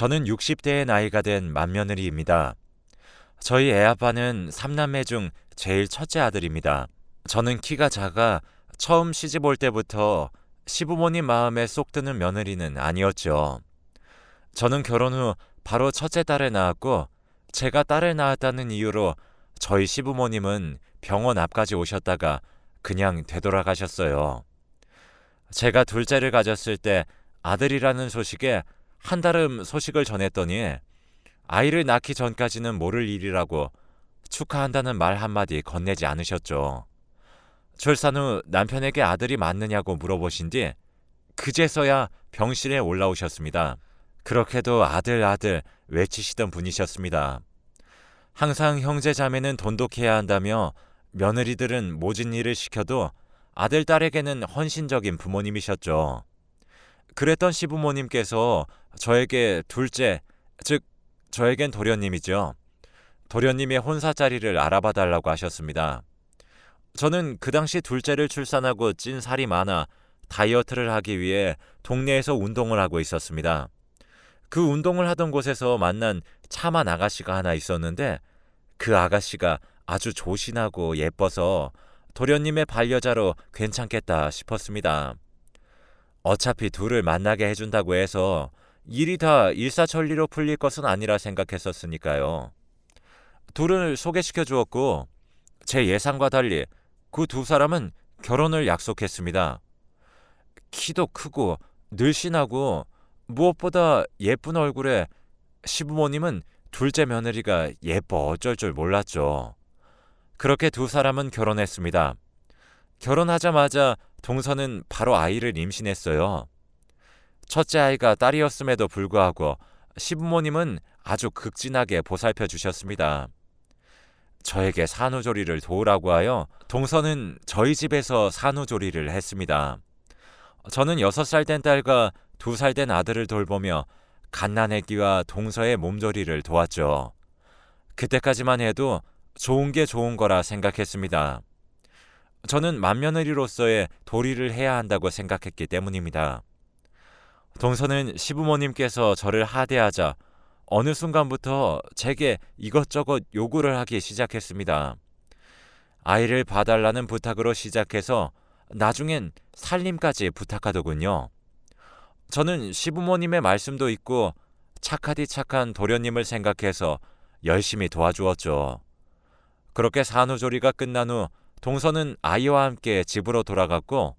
저는 60대의 나이가 된 맏며느리입니다. 저희 애아빠는 3남매 중 제일 첫째 아들입니다. 저는 키가 작아 처음 시집 올 때부터 시부모님 마음에 쏙 드는 며느리는 아니었죠. 저는 결혼 후 바로 첫째 딸을 낳았고, 제가 딸을 낳았다는 이유로 저희 시부모님은 병원 앞까지 오셨다가 그냥 되돌아가셨어요. 제가 둘째를 가졌을 때 아들이라는 소식에 한달음 소식을 전했더니 아이를 낳기 전까지는 모를 일이라고 축하한다는 말 한마디 건네지 않으셨죠. 출산 후 남편에게 아들이 맞느냐고 물어보신 뒤 그제서야 병실에 올라오셨습니다. 그렇게도 아들 아들 외치시던 분이셨습니다. 항상 형제 자매는 돈독해야 한다며 며느리들은 모진 일을 시켜도 아들 딸에게는 헌신적인 부모님이셨죠. 그랬던 시부모님께서 저에게 둘째, 즉 저에겐 도련님이죠. 도련님의 혼사 자리를 알아봐 달라고 하셨습니다. 저는 그 당시 둘째를 출산하고 찐 살이 많아 다이어트를 하기 위해 동네에서 운동을 하고 있었습니다. 그 운동을 하던 곳에서 만난 차만 아가씨가 하나 있었는데, 그 아가씨가 아주 조신하고 예뻐서 도련님의 반려자로 괜찮겠다 싶었습니다. 어차피 둘을 만나게 해준다고 해서 일이 다 일사천리로 풀릴 것은 아니라 생각했었으니까요. 둘을 소개시켜 주었고, 제 예상과 달리 그 두 사람은 결혼을 약속했습니다. 키도 크고 늘씬하고 무엇보다 예쁜 얼굴에 시부모님은 둘째 며느리가 예뻐 어쩔 줄 몰랐죠. 그렇게 두 사람은 결혼했습니다. 결혼하자마자 동서는 바로 아이를 임신했어요. 첫째 아이가 딸이었음에도 불구하고 시부모님은 아주 극진하게 보살펴 주셨습니다. 저에게 산후조리를 도우라고 하여 동서는 저희 집에서 산후조리를 했습니다. 저는 6살 된 딸과 2살 된 아들을 돌보며 갓난아기와 동서의 몸조리를 도왔죠. 그때까지만 해도 좋은 게 좋은 거라 생각했습니다. 저는 맏며느리로서의 도리를 해야 한다고 생각했기 때문입니다. 동서는 시부모님께서 저를 하대하자 어느 순간부터 제게 이것저것 요구를 하기 시작했습니다. 아이를 봐달라는 부탁으로 시작해서 나중엔 살림까지 부탁하더군요. 저는 시부모님의 말씀도 있고 착하디 착한 도련님을 생각해서 열심히 도와주었죠. 그렇게 산후조리가 끝난 후 동서는 아이와 함께 집으로 돌아갔고,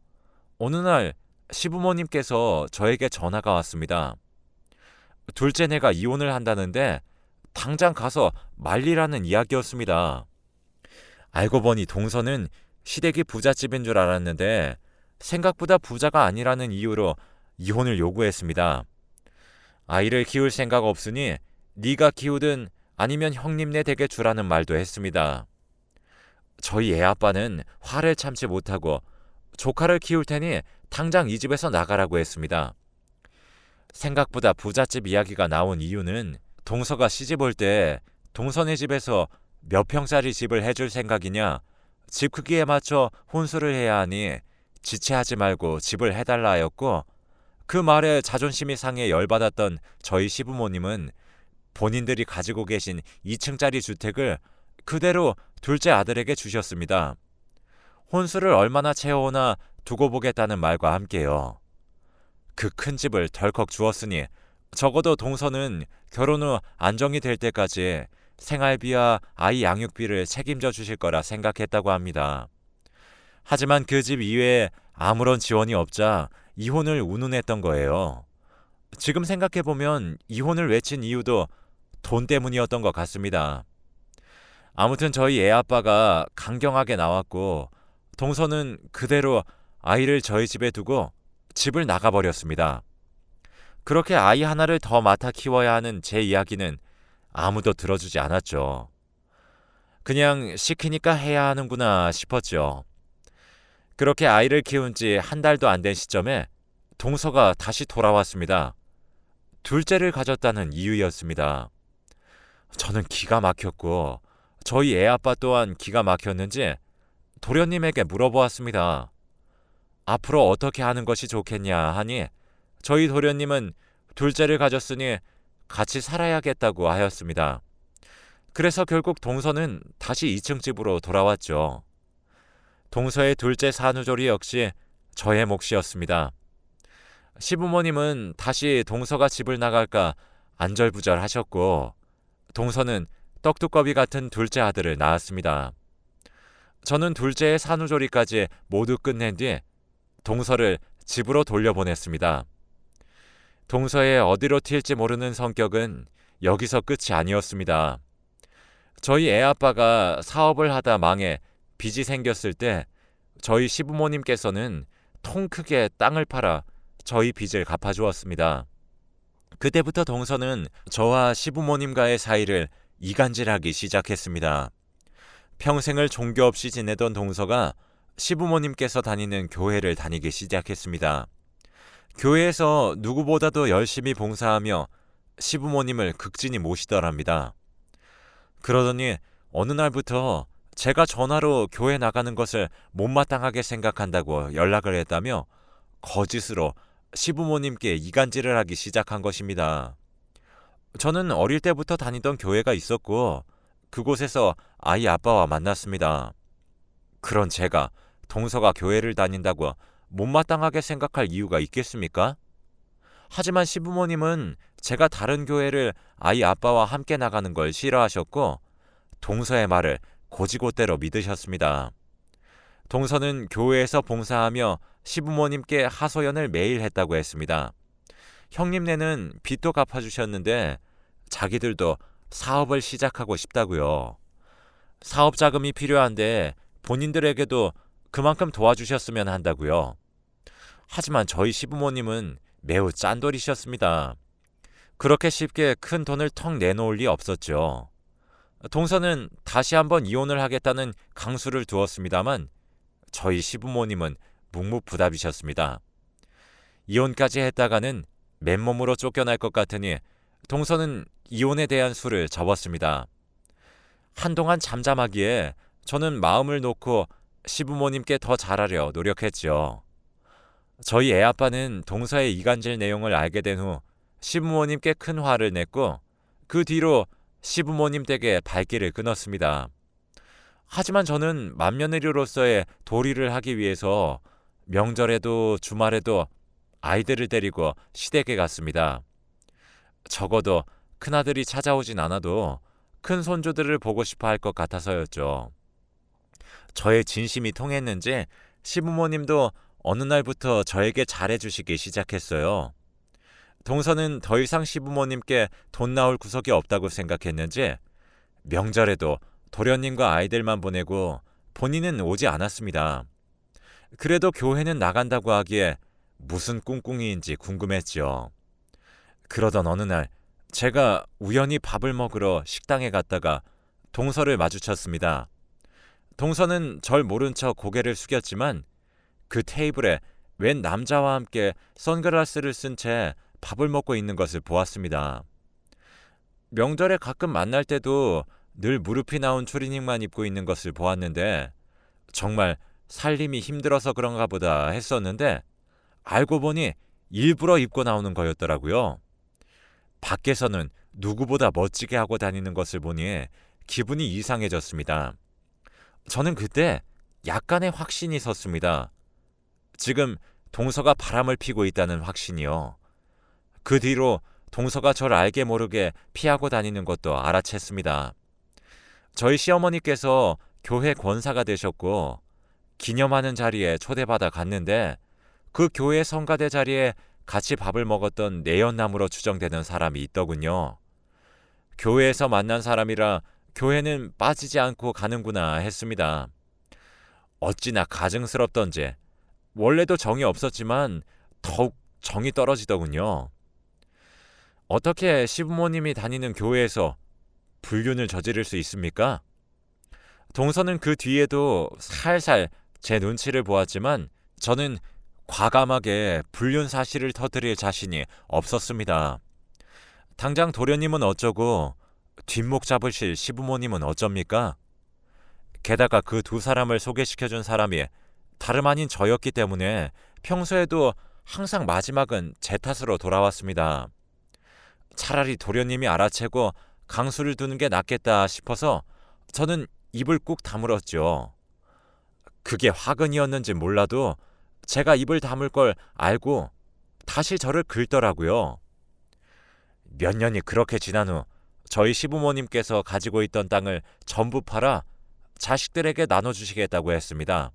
어느 날 시부모님께서 저에게 전화가 왔습니다. 둘째네가 이혼을 한다는데 당장 가서 말리라는 이야기였습니다. 알고 보니 동서는 시댁이 부잣집인 줄 알았는데 생각보다 부자가 아니라는 이유로 이혼을 요구했습니다. 아이를 키울 생각 없으니 네가 키우든 아니면 형님네 댁에 주라는 말도 했습니다. 저희 애아빠는 화를 참지 못하고 조카를 키울 테니 당장 이 집에서 나가라고 했습니다. 생각보다 부잣집 이야기가 나온 이유는 동서가 시집 올 때 동서네 집에서 몇 평짜리 집을 해줄 생각이냐, 집 크기에 맞춰 혼수를 해야 하니 지체하지 말고 집을 해달라 하였고, 그 말에 자존심이 상해 열받았던 저희 시부모님은 본인들이 가지고 계신 2층짜리 주택을 그대로 둘째 아들에게 주셨습니다. 혼수를 얼마나 채워오나 두고 보겠다는 말과 함께요. 그 큰 집을 덜컥 주었으니 적어도 동서는 결혼 후 안정이 될 때까지 생활비와 아이 양육비를 책임져 주실 거라 생각했다고 합니다. 하지만 그 집 이외에 아무런 지원이 없자 이혼을 운운했던 거예요. 지금 생각해보면 이혼을 외친 이유도 돈 때문이었던 것 같습니다. 아무튼 저희 애아빠가 강경하게 나왔고, 동서는 그대로 아이를 저희 집에 두고 집을 나가버렸습니다. 그렇게 아이 하나를 더 맡아 키워야 하는 제 이야기는 아무도 들어주지 않았죠. 그냥 시키니까 해야 하는구나 싶었죠. 그렇게 아이를 키운 지 한 달도 안 된 시점에 동서가 다시 돌아왔습니다. 둘째를 가졌다는 이유였습니다. 저는 기가 막혔고 저희 애아빠 또한 기가 막혔는지 도련님에게 물어보았습니다. 앞으로 어떻게 하는 것이 좋겠냐 하니 저희 도련님은 둘째를 가졌으니 같이 살아야겠다고 하였습니다. 그래서 결국 동서는 다시 2층 집으로 돌아왔죠. 동서의 둘째 산후조리 역시 저의 몫이었습니다. 시부모님은 다시 동서가 집을 나갈까 안절부절하셨고, 동서는 떡두꺼비 같은 둘째 아들을 낳았습니다. 저는 둘째의 산후조리까지 모두 끝낸 뒤 동서를 집으로 돌려보냈습니다. 동서의 어디로 튈지 모르는 성격은 여기서 끝이 아니었습니다. 저희 애아빠가 사업을 하다 망해 빚이 생겼을 때 저희 시부모님께서는 통 크게 땅을 팔아 저희 빚을 갚아주었습니다. 그때부터 동서는 저와 시부모님과의 사이를 이간질하기 시작했습니다. 평생을 종교 없이 지내던 동서가 시부모님께서 다니는 교회를 다니기 시작했습니다. 교회에서 누구보다도 열심히 봉사하며 시부모님을 극진히 모시더랍니다. 그러더니 어느 날부터 제가 전화로 교회 나가는 것을 못마땅하게 생각한다고 연락을 했다며 거짓으로 시부모님께 이간질을 하기 시작한 것입니다. 저는 어릴 때부터 다니던 교회가 있었고 그곳에서 아이 아빠와 만났습니다. 그런 제가 동서가 교회를 다닌다고 못마땅하게 생각할 이유가 있겠습니까? 하지만 시부모님은 제가 다른 교회를 아이 아빠와 함께 나가는 걸 싫어하셨고 동서의 말을 곧이곧대로 믿으셨습니다. 동서는 교회에서 봉사하며 시부모님께 하소연을 매일 했다고 했습니다. 형님네는 빚도 갚아주셨는데 자기들도 사업을 시작하고 싶다고요. 사업 자금이 필요한데 본인들에게도 그만큼 도와주셨으면 한다고요. 하지만 저희 시부모님은 매우 짠돌이셨습니다. 그렇게 쉽게 큰 돈을 턱 내놓을 리 없었죠. 동서는 다시 한번 이혼을 하겠다는 강수를 두었습니다만 저희 시부모님은 묵묵부답이셨습니다. 이혼까지 했다가는 맨몸으로 쫓겨날 것 같으니 동서는 이혼에 대한 수를 접었습니다. 한동안 잠잠하기에 저는 마음을 놓고 시부모님께 더 잘하려 노력했죠. 저희 애아빠는 동서의 이간질 내용을 알게 된 후 시부모님께 큰 화를 냈고 그 뒤로 시부모님 댁에 발길을 끊었습니다. 하지만 저는 맏며느리로서의 도리를 하기 위해서 명절에도 주말에도 아이들을 데리고 시댁에 갔습니다. 적어도 큰아들이 찾아오진 않아도 큰 손주들을 보고 싶어 할 것 같아서였죠. 저의 진심이 통했는지 시부모님도 어느 날부터 저에게 잘해주시기 시작했어요. 동서는 더 이상 시부모님께 돈 나올 구석이 없다고 생각했는지 명절에도 도련님과 아이들만 보내고 본인은 오지 않았습니다. 그래도 교회는 나간다고 하기에 무슨 꿍꿍이인지 궁금했죠. 그러던 어느 날 제가 우연히 밥을 먹으러 식당에 갔다가 동서를 마주쳤습니다. 동서는 절 모른 척 고개를 숙였지만 그 테이블에 웬 남자와 함께 선글라스를 쓴 채 밥을 먹고 있는 것을 보았습니다. 명절에 가끔 만날 때도 늘 무릎이 나온 추리닝만 입고 있는 것을 보았는데 정말 살림이 힘들어서 그런가 보다 했었는데 알고 보니 일부러 입고 나오는 거였더라고요. 밖에서는 누구보다 멋지게 하고 다니는 것을 보니 기분이 이상해졌습니다. 저는 그때 약간의 확신이 섰습니다. 지금 동서가 바람을 피고 있다는 확신이요. 그 뒤로 동서가 절 알게 모르게 피하고 다니는 것도 알아챘습니다. 저희 시어머니께서 교회 권사가 되셨고 기념하는 자리에 초대받아 갔는데 그 교회 성가대 자리에 같이 밥을 먹었던 내연남으로 추정되는 사람이 있더군요. 교회에서 만난 사람이라 교회는 빠지지 않고 가는구나 했습니다. 어찌나 가증스럽던지 원래도 정이 없었지만 더욱 정이 떨어지더군요. 어떻게 시부모님이 다니는 교회에서 불륜을 저지를 수 있습니까? 동서는 그 뒤에도 살살 제 눈치를 보았지만 저는 과감하게 불륜 사실을 터뜨릴 자신이 없었습니다. 당장 도련님은 어쩌고 뒷목 잡으실 시부모님은 어쩝니까? 게다가 그 두 사람을 소개시켜준 사람이 다름 아닌 저였기 때문에 평소에도 항상 마지막은 제 탓으로 돌아왔습니다. 차라리 도련님이 알아채고 강수를 두는 게 낫겠다 싶어서 저는 입을 꾹 다물었죠. 그게 화근이었는지 몰라도 제가 입을 다물 걸 알고 다시 저를 긁더라고요. 몇 년이 그렇게 지난 후 저희 시부모님께서 가지고 있던 땅을 전부 팔아 자식들에게 나눠주시겠다고 했습니다.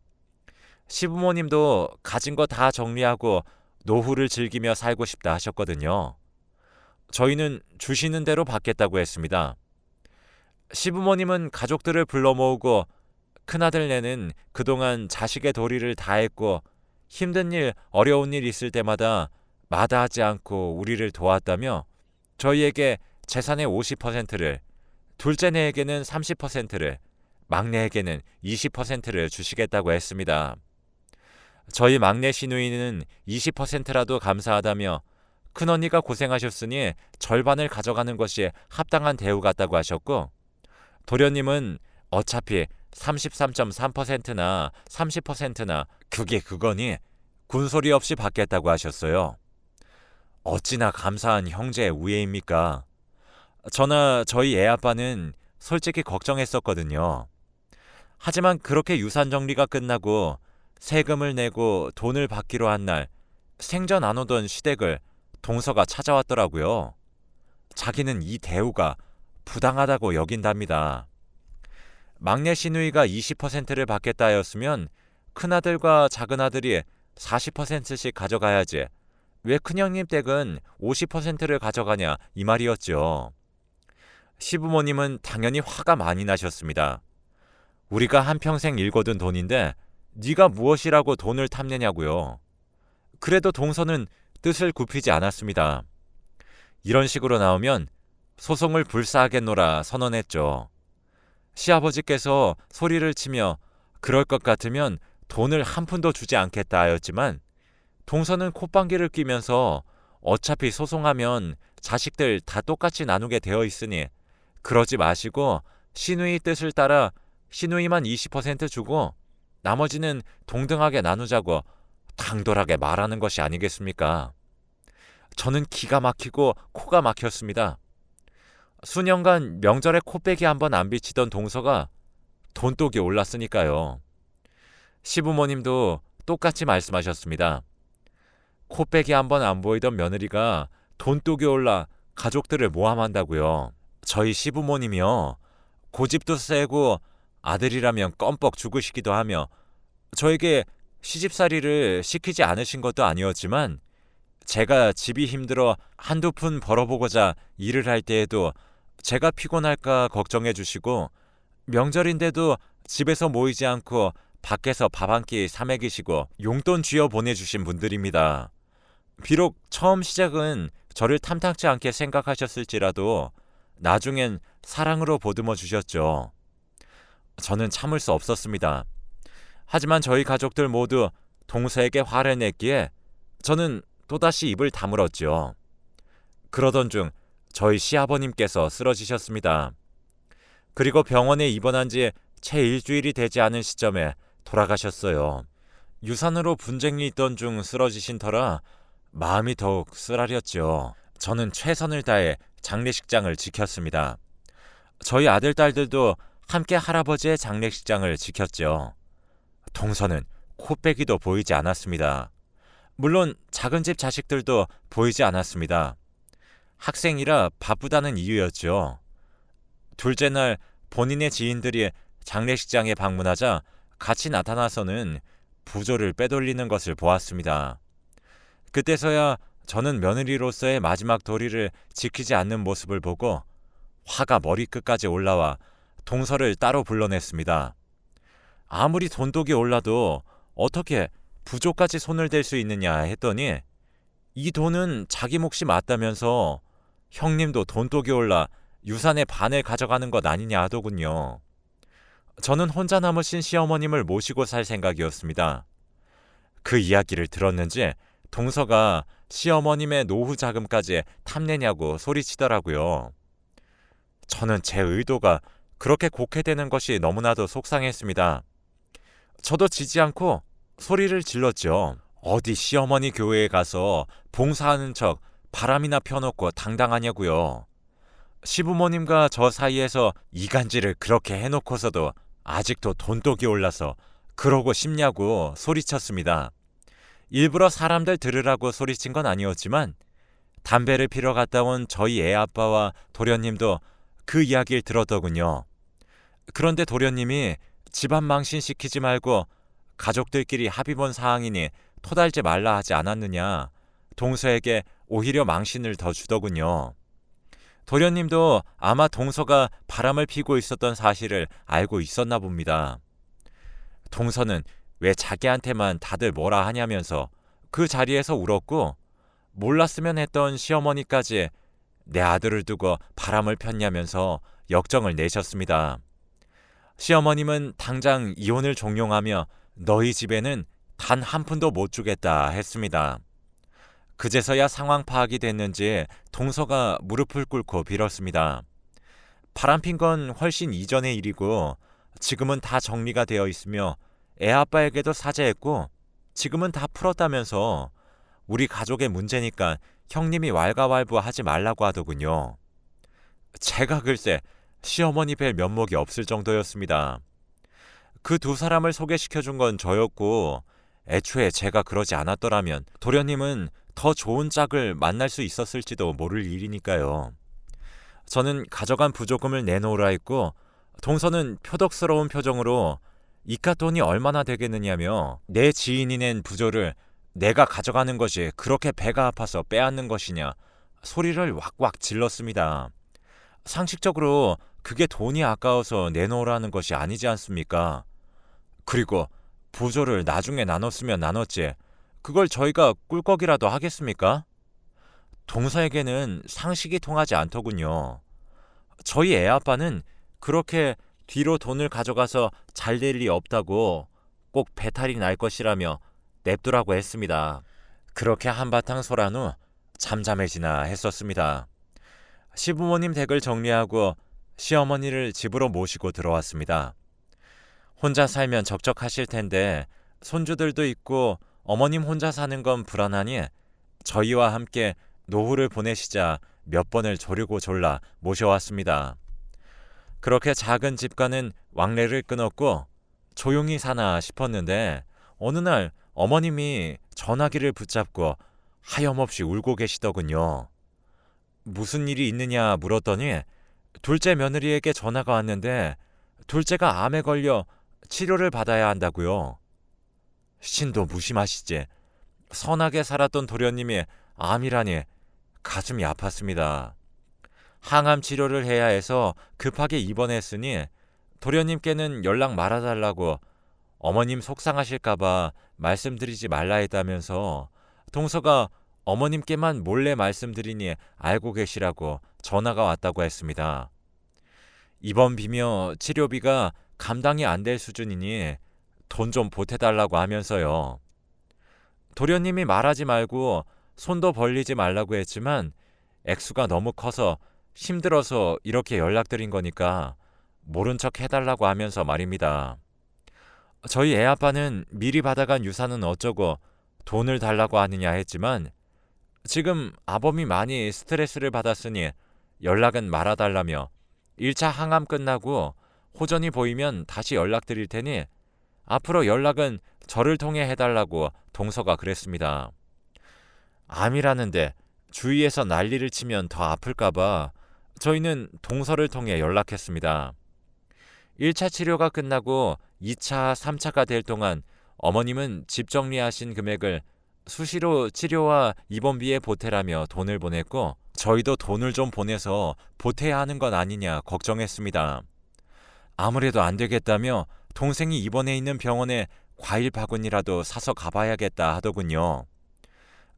시부모님도 가진 거 다 정리하고 노후를 즐기며 살고 싶다 하셨거든요. 저희는 주시는 대로 받겠다고 했습니다. 시부모님은 가족들을 불러 모으고 큰아들네는 그동안 자식의 도리를 다했고 힘든 일, 어려운 일 있을 때마다 마다하지 않고 우리를 도왔다며 저희에게 재산의 50%를, 둘째네에게는 30%를, 막내에게는 20%를 주시겠다고 했습니다. 저희 막내 시누이는 20%라도 감사하다며 큰언니가 고생하셨으니 절반을 가져가는 것이 합당한 대우 같다고 하셨고, 도련님은 어차피 33.3%나 30%나 그게 그거니 군소리 없이 받겠다고 하셨어요. 어찌나 감사한 형제의 우애입니까? 저나 저희 애아빠는 솔직히 걱정했었거든요. 하지만 그렇게 유산 정리가 끝나고 세금을 내고 돈을 받기로 한 날 생전 안 오던 시댁을 동서가 찾아왔더라고요. 자기는 이 대우가 부당하다고 여긴답니다. 막내 시누이가 20%를 받겠다 하였으면 큰아들과 작은아들이 40%씩 가져가야지 왜 큰형님 댁은 50%를 가져가냐 이 말이었죠. 시부모님은 당연히 화가 많이 나셨습니다. 우리가 한평생 일거둔 돈인데 네가 무엇이라고 돈을 탐내냐고요. 그래도 동서는 뜻을 굽히지 않았습니다. 이런 식으로 나오면 소송을 불사하겠노라 선언했죠. 시아버지께서 소리를 치며 그럴 것 같으면 돈을 한 푼도 주지 않겠다 하였지만 동서는 콧방귀를 뀌면서 어차피 소송하면 자식들 다 똑같이 나누게 되어 있으니 그러지 마시고 시누이 뜻을 따라 시누이만 20% 주고 나머지는 동등하게 나누자고 당돌하게 말하는 것이 아니겠습니까? 저는 기가 막히고 코가 막혔습니다. 수년간 명절에 코빼기 한번 안 비치던 동서가 돈독이 올랐으니까요. 시부모님도 똑같이 말씀하셨습니다. 코빼기 한번 안 보이던 며느리가 돈독이 올라 가족들을 모함한다고요. 저희 시부모님이요. 고집도 세고 아들이라면 껌뻑 죽으시기도 하며 저에게 시집살이를 시키지 않으신 것도 아니었지만 제가 집이 힘들어 한두 푼 벌어보고자 일을 할 때에도 제가 피곤할까 걱정해 주시고 명절인데도 집에서 모이지 않고 밖에서 밥 한 끼 사 먹이시고 용돈 쥐어 보내주신 분들입니다. 비록 처음 시작은 저를 탐탁지 않게 생각하셨을지라도 나중엔 사랑으로 보듬어 주셨죠. 저는 참을 수 없었습니다. 하지만 저희 가족들 모두 동서에게 화를 냈기에 저는 또다시 입을 다물었죠. 그러던 중 저희 시아버님께서 쓰러지셨습니다. 그리고 병원에 입원한 지 채 일주일이 되지 않은 시점에 돌아가셨어요. 유산으로 분쟁이 있던 중 쓰러지신 터라 마음이 더욱 쓰라렸죠. 저는 최선을 다해 장례식장을 지켰습니다. 저희 아들, 딸들도 함께 할아버지의 장례식장을 지켰죠. 동서는 코빼기도 보이지 않았습니다. 물론 작은 집 자식들도 보이지 않았습니다. 학생이라 바쁘다는 이유였죠. 둘째 날 본인의 지인들이 장례식장에 방문하자 같이 나타나서는 부조를 빼돌리는 것을 보았습니다. 그때서야 저는 며느리로서의 마지막 도리를 지키지 않는 모습을 보고 화가 머리끝까지 올라와 동서를 따로 불러냈습니다. 아무리 돈독이 올라도 어떻게 부조까지 손을 댈 수 있느냐 했더니 이 돈은 자기 몫이 맞다면서 형님도 돈독이 올라 유산의 반을 가져가는 것 아니냐 하더군요. 저는 혼자 남으신 시어머님을 모시고 살 생각이었습니다. 그 이야기를 들었는지 동서가 시어머님의 노후 자금까지 탐내냐고 소리치더라고요. 저는 제 의도가 그렇게 곡해되는 것이 너무나도 속상했습니다. 저도 지지 않고 소리를 질렀죠. 어디 시어머니 교회에 가서 봉사하는 척 바람이나 펴놓고 당당하냐고요. 시부모님과 저 사이에서 이간질을 그렇게 해놓고서도 아직도 돈독이 올라서 그러고 싶냐고 소리쳤습니다. 일부러 사람들 들으라고 소리친 건 아니었지만 담배를 피러 갔다 온 저희 애 아빠와 도련님도 그 이야기를 들었더군요. 그런데 도련님이 집안 망신시키지 말고 가족들끼리 합의 본 사항이니 토달지 말라 하지 않았느냐, 동서에게 오히려 망신을 더 주더군요. 도련님도 아마 동서가 바람을 피고 있었던 사실을 알고 있었나 봅니다. 동서는 왜 자기한테만 다들 뭐라 하냐면서 그 자리에서 울었고, 몰랐으면 했던 시어머니까지 내 아들을 두고 바람을 폈냐면서 역정을 내셨습니다. 시어머님은 당장 이혼을 종용하며 너희 집에는 단 한 푼도 못 주겠다 했습니다. 그제서야 상황 파악이 됐는지 동서가 무릎을 꿇고 빌었습니다. 바람핀 건 훨씬 이전의 일이고 지금은 다 정리가 되어 있으며 애 아빠에게도 사죄했고 지금은 다 풀었다면서 우리 가족의 문제니까 형님이 왈가왈부하지 말라고 하더군요. 제가 글쎄 시어머니 뵐 면목이 없을 정도였습니다. 그 두 사람을 소개시켜준 건 저였고 애초에 제가 그러지 않았더라면 도련님은 더 좋은 짝을 만날 수 있었을지도 모를 일이니까요. 저는 가져간 부조금을 내놓으라 했고 동서는 표독스러운 표정으로 이깟 돈이 얼마나 되겠느냐며 내 지인이 낸 부조를 내가 가져가는 것이 그렇게 배가 아파서 빼앗는 것이냐 소리를 왁왁 질렀습니다. 상식적으로 그게 돈이 아까워서 내놓으라는 것이 아니지 않습니까? 그리고 부조를 나중에 나눴으면 나눴지 그걸 저희가 꿀꺽이라도 하겠습니까? 동서에게는 상식이 통하지 않더군요. 저희 애아빠는 그렇게 뒤로 돈을 가져가서 잘 될 리 없다고 꼭 배탈이 날 것이라며 냅두라고 했습니다. 그렇게 한바탕 소란 후 잠잠해지나 했었습니다. 시부모님 댁을 정리하고 시어머니를 집으로 모시고 들어왔습니다. 혼자 살면 적적하실 텐데 손주들도 있고 어머님 혼자 사는 건 불안하니 저희와 함께 노후를 보내시자 몇 번을 조르고 졸라 모셔왔습니다. 그렇게 작은 집과는 왕래를 끊었고 조용히 사나 싶었는데 어느 날 어머님이 전화기를 붙잡고 하염없이 울고 계시더군요. 무슨 일이 있느냐 물었더니 둘째 며느리에게 전화가 왔는데 둘째가 암에 걸려 치료를 받아야 한다고요. 신도 무심하시지. 선하게 살았던 도련님이 암이라니 가슴이 아팠습니다. 항암 치료를 해야 해서 급하게 입원했으니 도련님께는 연락 말아달라고 어머님 속상하실까봐 말씀드리지 말라 했다면서 동서가 어머님께만 몰래 말씀드리니 알고 계시라고 전화가 왔다고 했습니다. 입원비며 치료비가 감당이 안 될 수준이니 돈 좀 보태달라고 하면서요. 도련님이 말하지 말고 손도 벌리지 말라고 했지만 액수가 너무 커서 힘들어서 이렇게 연락드린 거니까 모른 척 해달라고 하면서 말입니다. 저희 애아빠는 미리 받아간 유산은 어쩌고 돈을 달라고 하느냐 했지만 지금 아범이 많이 스트레스를 받았으니 연락은 말아달라며 1차 항암 끝나고 호전이 보이면 다시 연락드릴 테니 앞으로 연락은 저를 통해 해달라고 동서가 그랬습니다. 암이라는데 주위에서 난리를 치면 더 아플까봐 저희는 동서를 통해 연락했습니다. 1차 치료가 끝나고 2차, 3차가 될 동안 어머님은 집 정리하신 금액을 수시로 치료와 입원비에 보태라며 돈을 보냈고 저희도 돈을 좀 보내서 보태야 하는 건 아니냐 걱정했습니다. 아무래도 안 되겠다며 동생이 입원해 있는 병원에 과일 바구니라도 사서 가봐야겠다 하더군요.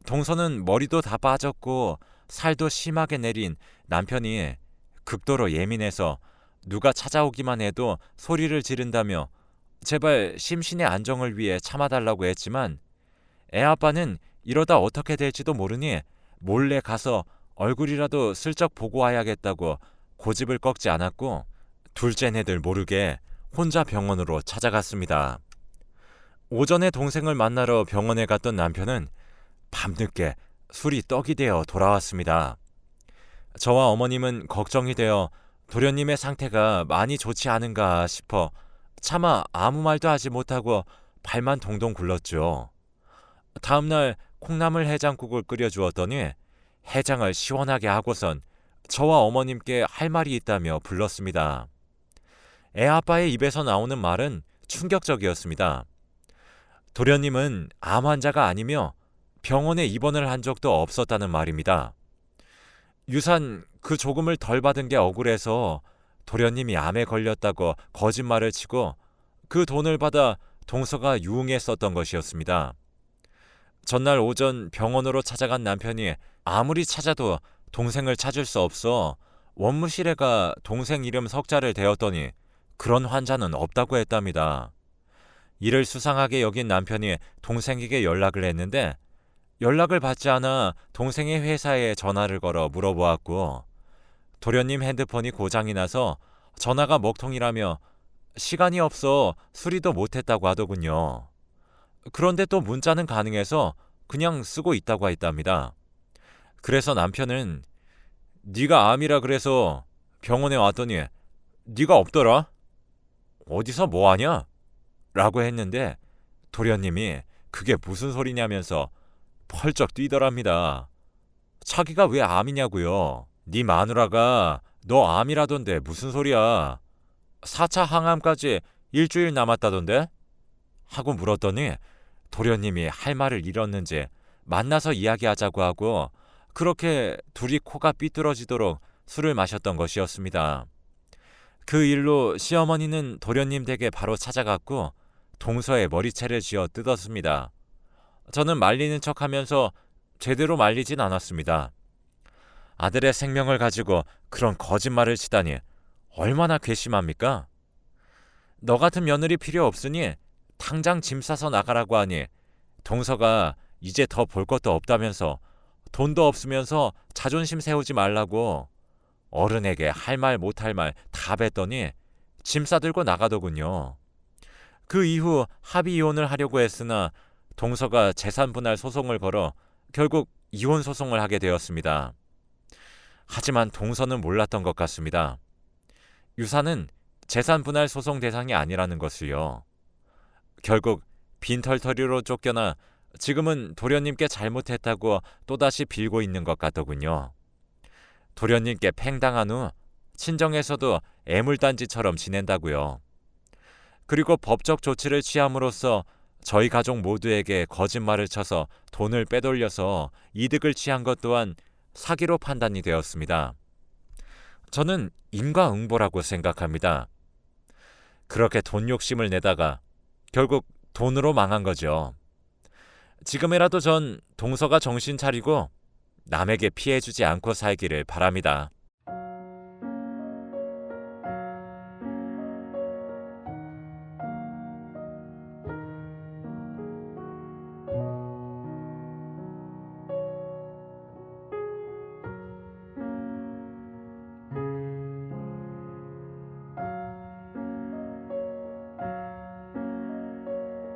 동서는 머리도 다 빠졌고 살도 심하게 내린 남편이 극도로 예민해서 누가 찾아오기만 해도 소리를 지른다며 제발 심신의 안정을 위해 참아달라고 했지만 애아빠는 이러다 어떻게 될지도 모르니 몰래 가서 얼굴이라도 슬쩍 보고 와야겠다고 고집을 꺾지 않았고 둘째네들 모르게 혼자 병원으로 찾아갔습니다. 오전에 동생을 만나러 병원에 갔던 남편은 밤늦게 술이 떡이 되어 돌아왔습니다. 저와 어머님은 걱정이 되어 도련님의 상태가 많이 좋지 않은가 싶어 차마 아무 말도 하지 못하고 발만 동동 굴렀죠. 다음날 콩나물 해장국을 끓여주었더니 해장을 시원하게 하고선 저와 어머님께 할 말이 있다며 불렀습니다. 애아빠의 입에서 나오는 말은 충격적이었습니다. 도련님은 암 환자가 아니며 병원에 입원을 한 적도 없었다는 말입니다. 유산 그 조금을 덜 받은 게 억울해서 도련님이 암에 걸렸다고 거짓말을 치고 그 돈을 받아 동서가 유흥에 썼던 것이었습니다. 전날 오전 병원으로 찾아간 남편이 아무리 찾아도 동생을 찾을 수 없어 원무실에 가 동생 이름 석자를 대었더니 그런 환자는 없다고 했답니다. 이를 수상하게 여긴 남편이 동생에게 연락을 했는데 연락을 받지 않아 동생의 회사에 전화를 걸어 물어보았고 도련님 핸드폰이 고장이 나서 전화가 먹통이라며 시간이 없어 수리도 못했다고 하더군요. 그런데 또 문자는 가능해서 그냥 쓰고 있다고 했답니다. 그래서 남편은 네가 암이라 그래서 병원에 왔더니 네가 없더라? 어디서 뭐하냐? 라고 했는데 도련님이 그게 무슨 소리냐면서 펄쩍 뛰더랍니다. 자기가 왜 암이냐고요? 네 마누라가 너 암이라던데 무슨 소리야? 4차 항암까지 일주일 남았다던데? 하고 물었더니 도련님이 할 말을 잃었는지 만나서 이야기하자고 하고 그렇게 둘이 코가 삐뚤어지도록 술을 마셨던 것이었습니다. 그 일로 시어머니는 도련님 댁에 바로 찾아갔고 동서의 머리채를 쥐어 뜯었습니다. 저는 말리는 척하면서 제대로 말리진 않았습니다. 아들의 생명을 가지고 그런 거짓말을 치다니 얼마나 괘씸합니까? 너 같은 며느리 필요 없으니 당장 짐 싸서 나가라고 하니 동서가 이제 더 볼 것도 없다면서 돈도 없으면서 자존심 세우지 말라고 어른에게 할 말 못할 말 다 뱉더니 짐 싸들고 나가더군요. 그 이후 합의 이혼을 하려고 했으나 동서가 재산 분할 소송을 걸어 결국 이혼 소송을 하게 되었습니다. 하지만 동서는 몰랐던 것 같습니다. 유산은 재산 분할 소송 대상이 아니라는 것을요. 결국 빈털터리로 쫓겨나 지금은 도련님께 잘못했다고 또다시 빌고 있는 것 같더군요. 도련님께 팽당한 후 친정에서도 애물단지처럼 지낸다고요. 그리고 법적 조치를 취함으로써 저희 가족 모두에게 거짓말을 쳐서 돈을 빼돌려서 이득을 취한 것 또한 사기로 판단이 되었습니다. 저는 인과응보라고 생각합니다. 그렇게 돈 욕심을 내다가 결국 돈으로 망한 거죠. 지금이라도 전 동서가 정신 차리고 남에게 피해주지 않고 살기를 바랍니다.